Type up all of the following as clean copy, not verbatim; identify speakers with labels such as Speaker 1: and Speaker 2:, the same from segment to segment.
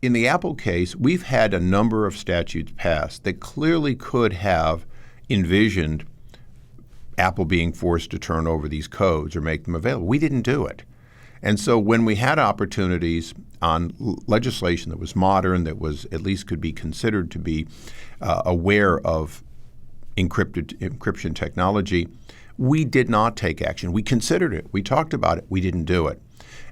Speaker 1: in the Apple case, we've had a number of statutes passed that clearly could have envisioned Apple being forced to turn over these codes or make them available. We didn't do it. And so when we had opportunities on legislation that was modern, that was at least could be considered to be aware of encryption technology, we did not take action. We considered it. We talked about it. We didn't do it.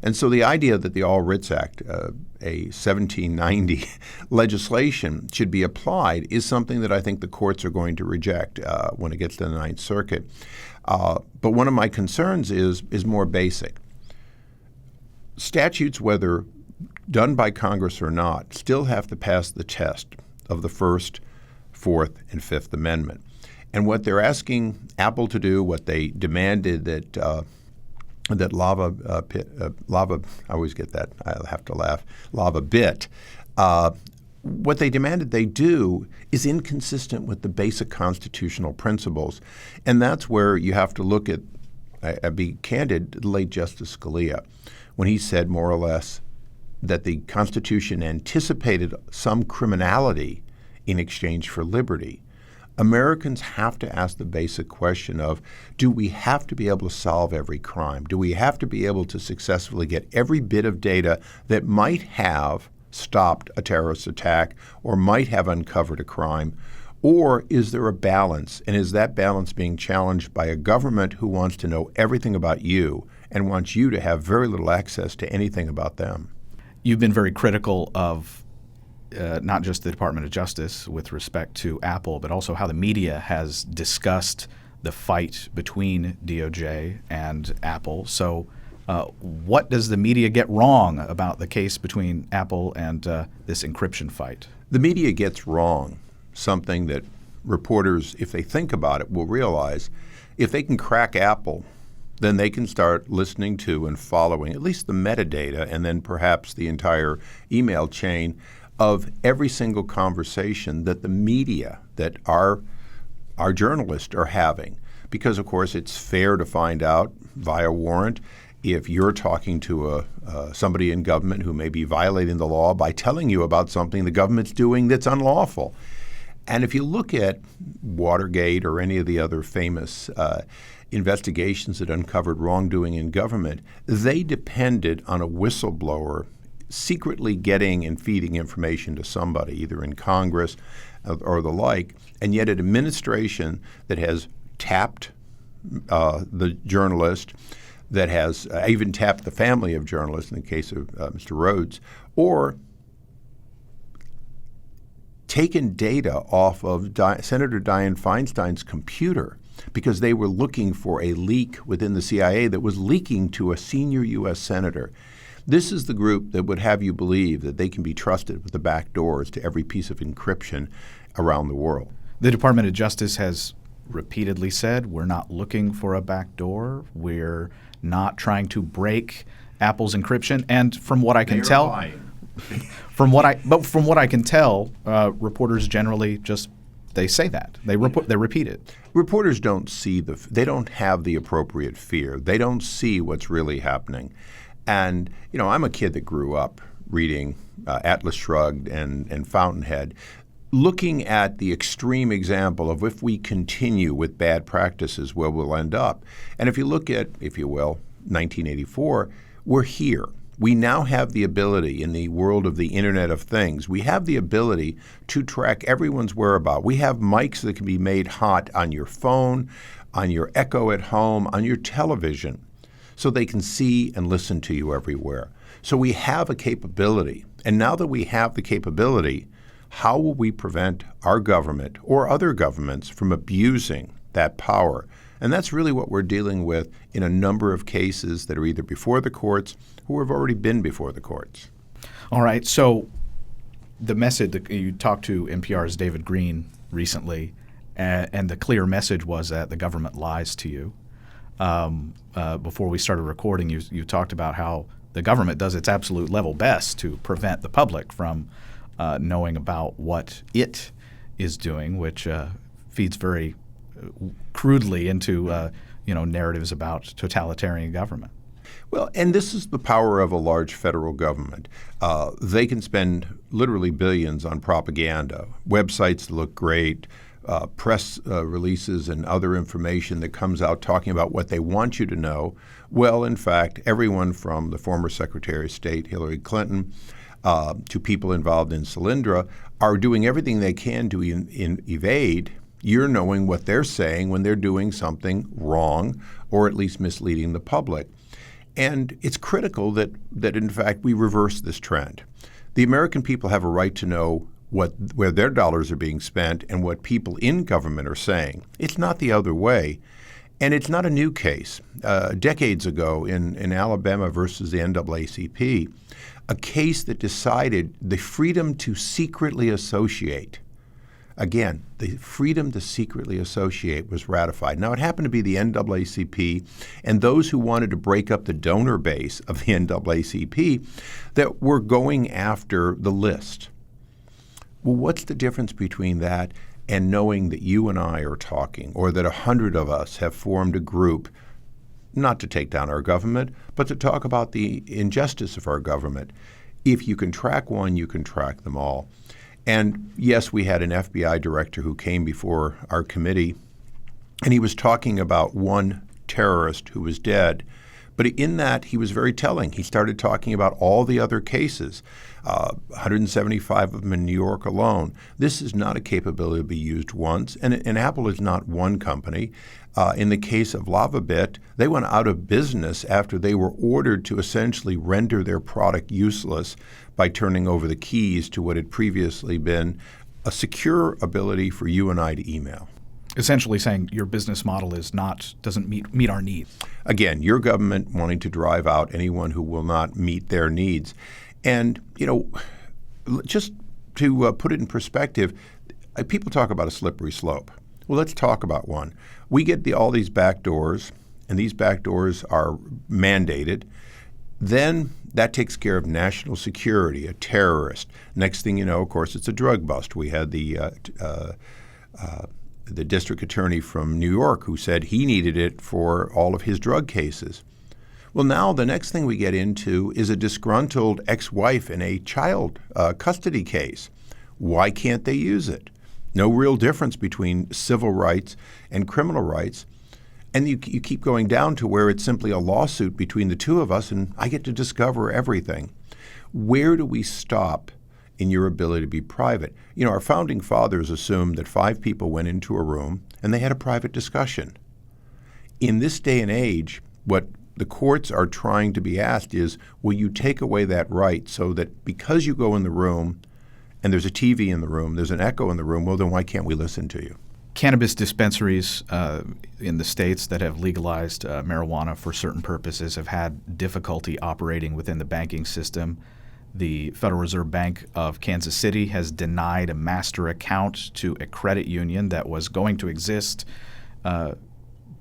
Speaker 1: And so the idea that the All Writs Act, a 1790 legislation, should be applied is something that I think the courts are going to reject when it gets to the Ninth Circuit. But one of my concerns is more basic. Statutes, whether done by Congress or not, still have to pass the test of the First, Fourth, and Fifth Amendment. And what they're asking Apple to do, what they demanded that Lava I always get that, I have to laugh, Lava Bit, what they demanded they do is inconsistent with the basic constitutional principles. And that's where you have to look at, I'll be candid, the late Justice Scalia, when he said more or less that the Constitution anticipated some criminality in exchange for liberty. Americans have to ask the basic question of, do we have to be able to solve every crime? Do we have to be able to successfully get every bit of data that might have stopped a terrorist attack or might have uncovered a crime? Or is there a balance? And is that balance being challenged by a government who wants to know everything about you and wants you to have very little access to anything about them?
Speaker 2: You've been very critical of not just the Department of Justice with respect to Apple, but also how the media has discussed the fight between DOJ and Apple. So what does the media get wrong about the case between Apple and this encryption fight?
Speaker 1: The media gets wrong something that reporters, if they think about it, will realize. If they can crack Apple, then they can start listening to and following at least the metadata and then perhaps the entire email chain of every single conversation that the media, that our journalists are having. Because, of course, it's fair to find out via warrant if you're talking to somebody in government who may be violating the law by telling you about something the government's doing that's unlawful. And if you look at Watergate or any of the other famous investigations that uncovered wrongdoing in government, they depended on a whistleblower secretly getting and feeding information to somebody, either in Congress or the like, and yet an administration that has tapped the journalist, that has even tapped the family of journalists in the case of Mr. Rhodes, or taken data off of Senator Dianne Feinstein's computer because they were looking for a leak within the CIA that was leaking to a senior U.S. senator. This is the group that would have you believe that they can be trusted with the back doors to every piece of encryption around the world.
Speaker 2: The Department of Justice has repeatedly said we're not looking for a back door. We're not trying to break Apple's encryption. And from what I can tell, reporters generally just they say that they repeat it.
Speaker 1: Reporters don't see they don't have the appropriate fear. They don't see what's really happening. And, you know, I'm a kid that grew up reading Atlas Shrugged and Fountainhead, looking at the extreme example of if we continue with bad practices, where we'll end up. And if you look at, if you will, 1984, we're here. We now have the ability in the world of the Internet of Things, we have the ability to track everyone's whereabouts. We have mics that can be made hot on your phone, on your Echo at home, on your television, so they can see and listen to you everywhere. So we have a capability. And now that we have the capability, how will we prevent our government or other governments from abusing that power? And that's really what we're dealing with in a number of cases that are either before the courts or have already been before the courts.
Speaker 2: All right. So the message that you talked to NPR's David Green recently, and the clear message was that the government lies to you. Before we started recording, you talked about how the government does its absolute level best to prevent the public from knowing about what it is doing, which feeds very crudely into narratives about totalitarian government.
Speaker 1: Well, and this is the power of a large federal government. They can spend literally billions on propaganda, websites that look great, press releases and other information that comes out talking about what they want you to know. Well, in fact, everyone from the former Secretary of State, Hillary Clinton, to people involved in Solyndra are doing everything they can to evade your knowing what they're saying when they're doing something wrong or at least misleading the public. And it's critical that in fact, we reverse this trend. The American people have a right to know where their dollars are being spent and what people in government are saying. It's not the other way. And it's not a new case. Decades ago in Alabama versus the NAACP, a case that decided the freedom to secretly associate. Again, the freedom to secretly associate was ratified. Now, it happened to be the NAACP and those who wanted to break up the donor base of the NAACP that were going after the list. Well, what's the difference between that and knowing that you and I are talking, or that 100 of us have formed a group, not to take down our government, but to talk about the injustice of our government? If you can track one, you can track them all. And yes, we had an FBI director who came before our committee, and he was talking about one terrorist who was dead. But in that, he was very telling. He started talking about all the other cases, 175 of them in New York alone. This is not a capability to be used once, and Apple is not one company. In the case of LavaBit, they went out of business after they were ordered to essentially render their product useless by turning over the keys to what had previously been a secure ability for you and I to email.
Speaker 2: Essentially saying your business model doesn't meet our needs.
Speaker 1: Again, your government wanting to drive out anyone who will not meet their needs. And, just to put it in perspective, people talk about a slippery slope. Well, let's talk about one. We get all these back doors, and these back doors are mandated. Then that takes care of national security, a terrorist. Next thing you know, of course, it's a drug bust. We had the district attorney from New York who said he needed it for all of his drug cases. Well, now the next thing we get into is a disgruntled ex-wife in a child custody case. Why can't they use it? No real difference between civil rights and criminal rights. And you keep going down to where it's simply a lawsuit between the two of us, and I get to discover everything. Where do we stop in your ability to be private? Our founding fathers assumed that 5 people went into a room and they had a private discussion. In this day and age, what the courts are trying to be asked is, will you take away that right so that because you go in the room and there's a TV in the room, there's an echo in the room, well, then why can't we listen to you?
Speaker 2: Cannabis dispensaries in the states that have legalized marijuana for certain purposes have had difficulty operating within the banking system. The Federal Reserve Bank of Kansas City has denied a master account to a credit union that was going to exist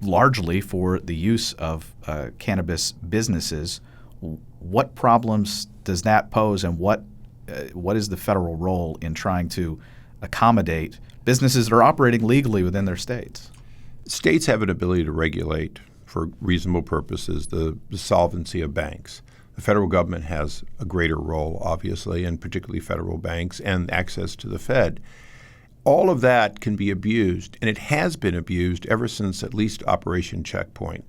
Speaker 2: largely for the use of cannabis businesses. What problems does that pose, and what is the federal role in trying to accommodate businesses that are operating legally within their states?
Speaker 1: States have an ability to regulate for reasonable purposes the solvency of banks. The federal government has a greater role, obviously, and particularly federal banks and access to the Fed. All of that can be abused, and it has been abused ever since at least Operation Choke Point.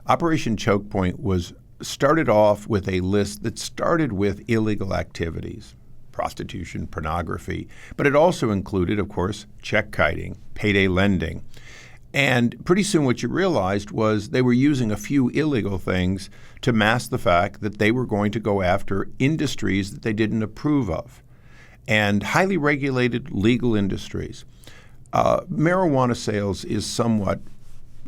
Speaker 1: Operation Choke Point was started off with a list that started with illegal activities, prostitution, pornography, but it also included, of course, check kiting, payday lending. And pretty soon what you realized was they were using a few illegal things to mask the fact that they were going to go after industries that they didn't approve of, and highly regulated legal industries. Marijuana sales is somewhat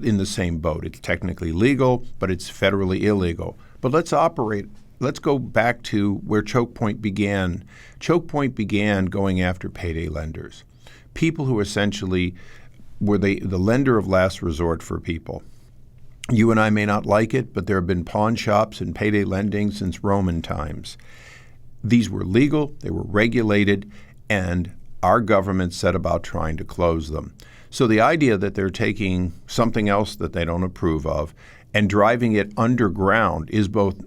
Speaker 1: in the same boat. It's technically legal, but it's federally illegal. But let's go back to where Choke Point began. Choke Point began going after payday lenders, people who essentially were the lender of last resort for people. You and I may not like it, but there have been pawn shops and payday lending since Roman times. These were legal, they were regulated, and our government set about trying to close them. So the idea that they're taking something else that they don't approve of and driving it underground is both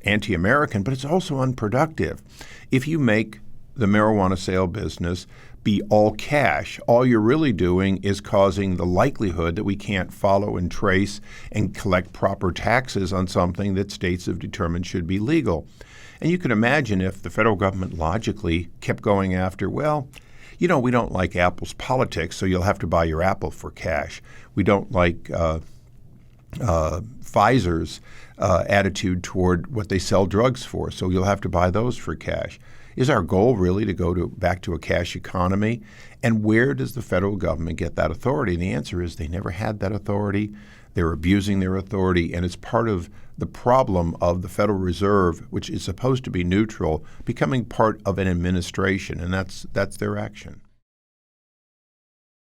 Speaker 1: anti-American, but it's also unproductive. If you make the marijuana sale business be all cash, all you're really doing is causing the likelihood that we can't follow and trace and collect proper taxes on something that states have determined should be legal. And you can imagine if the federal government logically kept going after, well, you know, we don't like Apple's politics, so you'll have to buy your Apple for cash. We don't like Pfizer's attitude toward what they sell drugs for, so you'll have to buy those for cash. Is our goal really to go back to a cash economy? And where does the federal government get that authority? And the answer is they never had that authority. They're abusing their authority, and it's part of the problem of the Federal Reserve, which is supposed to be neutral, becoming part of an administration, and that's their action.